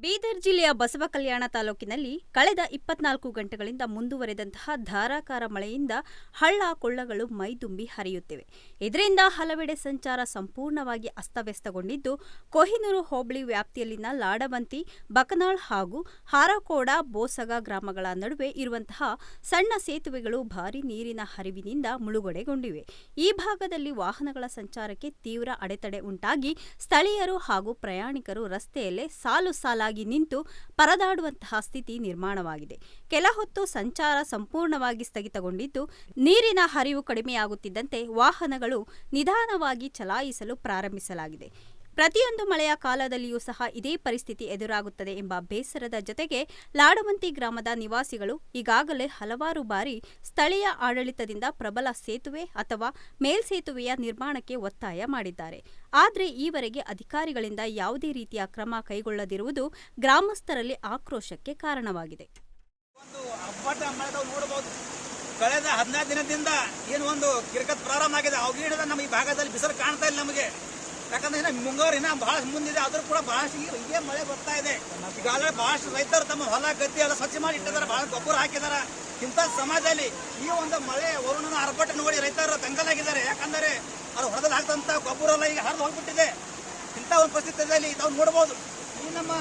ಬೀದರ್ ಜಿಲ್ಲೆಯ ಬಸವಕಲ್ಯಾಣ ತಾಲೂಕಿನಲ್ಲಿ ಕಳೆದ 24 ಗಂಟೆಗಳಿಂದ ಮುಂದುವರೆದಂತಹ ಧಾರಾಕಾರ ಮಳೆಯಿಂದ ಹಳ್ಳ ಕೊಳ್ಳಗಳು ಮೈದುಂಬಿ ಹರಿಯುತ್ತಿವೆ. ಇದರಿಂದ ಹಲವೆಡೆ ಸಂಚಾರ ಸಂಪೂರ್ಣವಾಗಿ ಅಸ್ತವ್ಯಸ್ತಗೊಂಡಿದ್ದು, ಕೊಹಿನೂರು ಹೋಬಳಿ ವ್ಯಾಪ್ತಿಯಲ್ಲಿನ ಲಾಡವಂತಿ, ಬಕನಾಳ್ ಹಾಗೂ ಹಾರಕೋಡ, ಬೋಸಗ ಗ್ರಾಮಗಳ ನಡುವೆ ಇರುವಂತಹ ಸಣ್ಣ ಸೇತುವೆಗಳು ಭಾರೀ ನೀರಿನ ಹರಿವಿನಿಂದ ಮುಳುಗಡೆಗೊಂಡಿವೆ. ಈ ಭಾಗದಲ್ಲಿ ವಾಹನಗಳ ಸಂಚಾರಕ್ಕೆ ತೀವ್ರ ಅಡೆತಡೆ ಉಂಟಾಗಿ ಸ್ಥಳೀಯರು ಹಾಗೂ ಪ್ರಯಾಣಿಕರು ರಸ್ತೆಯಲ್ಲೇ ಸಾಲು ಸಾಲಾಗಿ ನಿಂತು ಪರದಾಡುವಂತಹ ಸ್ಥಿತಿ ನಿರ್ಮಾಣವಾಗಿದೆ. ಕೆಲ ಹೊತ್ತು ಸಂಚಾರ ಸಂಪೂರ್ಣವಾಗಿ ಸ್ಥಗಿತಗೊಂಡಿದ್ದು, ನೀರಿನ ಹರಿವು ಕಡಿಮೆಯಾಗುತ್ತಿದ್ದಂತೆ ವಾಹನಗಳು ನಿಧಾನವಾಗಿ ಚಲಾಯಿಸಲು ಪ್ರಾರಂಭಿಸಲಾಗಿದೆ. ಪ್ರತಿಯೊಂದು ಮಳೆಯ ಕಾಲದಲ್ಲಿಯೂ ಸಹ ಇದೇ ಪರಿಸ್ಥಿತಿ ಎದುರಾಗುತ್ತದೆ ಎಂಬ ಬೇಸರದ ಜೊತೆಗೆ ಲಾಡವಂತಿ ಗ್ರಾಮದ ನಿವಾಸಿಗಳು ಈಗಾಗಲೇ ಹಲವಾರು ಬಾರಿ ಸ್ಥಳೀಯ ಆಡಳಿತದಿಂದ ಪ್ರಬಲ ಸೇತುವೆ ಅಥವಾ ಮೇಲ್ಸೇತುವೆಯ ನಿರ್ಮಾಣಕ್ಕೆ ಒತ್ತಾಯ ಮಾಡಿದ್ದಾರೆ. ಆದರೆ ಈವರೆಗೆ ಅಧಿಕಾರಿಗಳಿಂದ ಯಾವುದೇ ರೀತಿಯ ಕ್ರಮ ಕೈಗೊಳ್ಳದಿರುವುದು ಗ್ರಾಮಸ್ಥರಲ್ಲಿ ಆಕ್ರೋಶಕ್ಕೆ ಕಾರಣವಾಗಿದೆ. ಕಳೆದ 15 ದಿನದಿಂದ ಏನು ಒಂದು ಕಿರಿಕತ್ ಪ್ರಾರಂಭ ಆಗಿದೆ. ಅವಾಗಿನ ನಮ್ಮ ಈ ಭಾಗದಲ್ಲಿ ಬಿಸಿಲು ಕಾಣ್ತಾ ಇಲ್ಲ ನಮಗೆ. ಯಾಕಂದ್ರೆ ಮುಂಗಾರಿನ ಬಹಳ ಮುಂದಿದೆ, ಆದ್ರೂ ಕೂಡ ಬಹಳಷ್ಟು ಹೀಗೆ ಮಳೆ ಬರ್ತಾ ಇದೆ. ಈಗಾಗಲೇ ಬಹಳಷ್ಟು ರೈತರು ತಮ್ಮ ಹೊಲ ಗದ್ದೆ ಎಲ್ಲ ಸ್ವಚ್ಛ ಮಾಡಿ ಇಟ್ಟಿದ್ದಾರೆ, ಬಹಳ ಗೊಬ್ಬರ ಹಾಕಿದಾರ. ಇಂಥ ಸಮಾಜದಲ್ಲಿ ಈ ಒಂದು ಮಳೆ ವರುಣನ ಆರ್ಭಟ ನೋಡಿ ರೈತರು ತಂಗಲಾಗಿದ್ದಾರೆ. ಯಾಕಂದರೆ ಅವ್ರು ಹೊರದಲ್ಲಿ ಹಾಕ್ತಂತ ಗೊಬ್ಬರ ಎಲ್ಲ ಈಗ ಹರಿದು ಹೋಗ್ಬಿಟ್ಟಿದೆ. ಇಂಥ ಒಂದು ಪರಿಸ್ಥಿತಿಯಲ್ಲಿ ತಾವು ನೋಡ್ಬೋದು. ಈ ನಮ್ಮ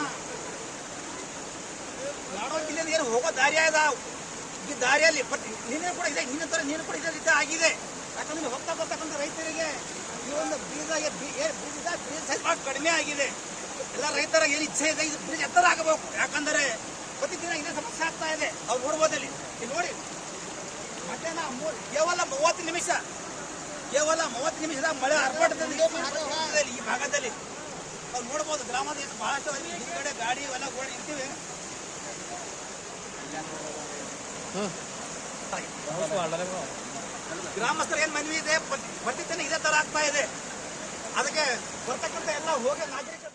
ನಾಡೋಳ ಜಿಲ್ಲೆಯಲ್ಲಿ ಏನು ಹೋಗೋ ದಾರಿ ಇದೆ, ಈ ದಾರಿಯಲ್ಲಿ ನೀನು ಕೂಡ ಇದೆ, ನೀನು ಕೂಡ ಇದೇ ರೀತಿ ಆಗಿದೆ. ಯಾಕಂದ್ರೆ ಹೋಗ್ತಾ ಬರ್ತಕ್ಕಂಥ ರೈತರಿಗೆ ಈ ಒಂದು ಬೀಜ ಸೈಜ್ ಭಾಳ ಕಡಿಮೆ ಆಗಿದೆ. ಎಲ್ಲ ರೈತರ ಏನು ಇಚ್ಛೆ ಇದೆ, ಇದು ಬ್ರಿಡ್ಜ್ ಎತ್ತರ ಆಗಬೇಕು. ಯಾಕಂದರೆ ಪ್ರತಿದಿನ ಇದೇ ಸಮಸ್ಯೆ ಆಗ್ತಾ ಇದೆ. ಅವ್ರು ನೋಡ್ಬೋದಲ್ಲಿ ಇಲ್ಲಿ ನೋಡಿ, ಮಧ್ಯಾಹ್ನ ಕೇವಲ 30 ನಿಮಿಷದ ಮಳೆ ಆರ್ಭಟದಲ್ಲಿ ಈ ಭಾಗದಲ್ಲಿ ಅವ್ರು ನೋಡ್ಬೋದು. ಗ್ರಾಮದ ಬಹಳಷ್ಟು ಹಿಂದ್ಗಡೆ ಗಾಡಿ ಎಲ್ಲ ಓಡಿ ನಿಂತಿವೆ. ಗ್ರಾಮಸ್ಥರು ಏನ್ ಮನವಿ ಇದೆ, ಪ್ರತಿದಿನ ಇದೇ ತರ ಆಗ್ತಾ ಇದೆ. ಅದಕ್ಕೆ ಬರ್ತಕ್ಕಂಥ ಎಲ್ಲ ಹೋಗಿ ನಾಗರಿಕ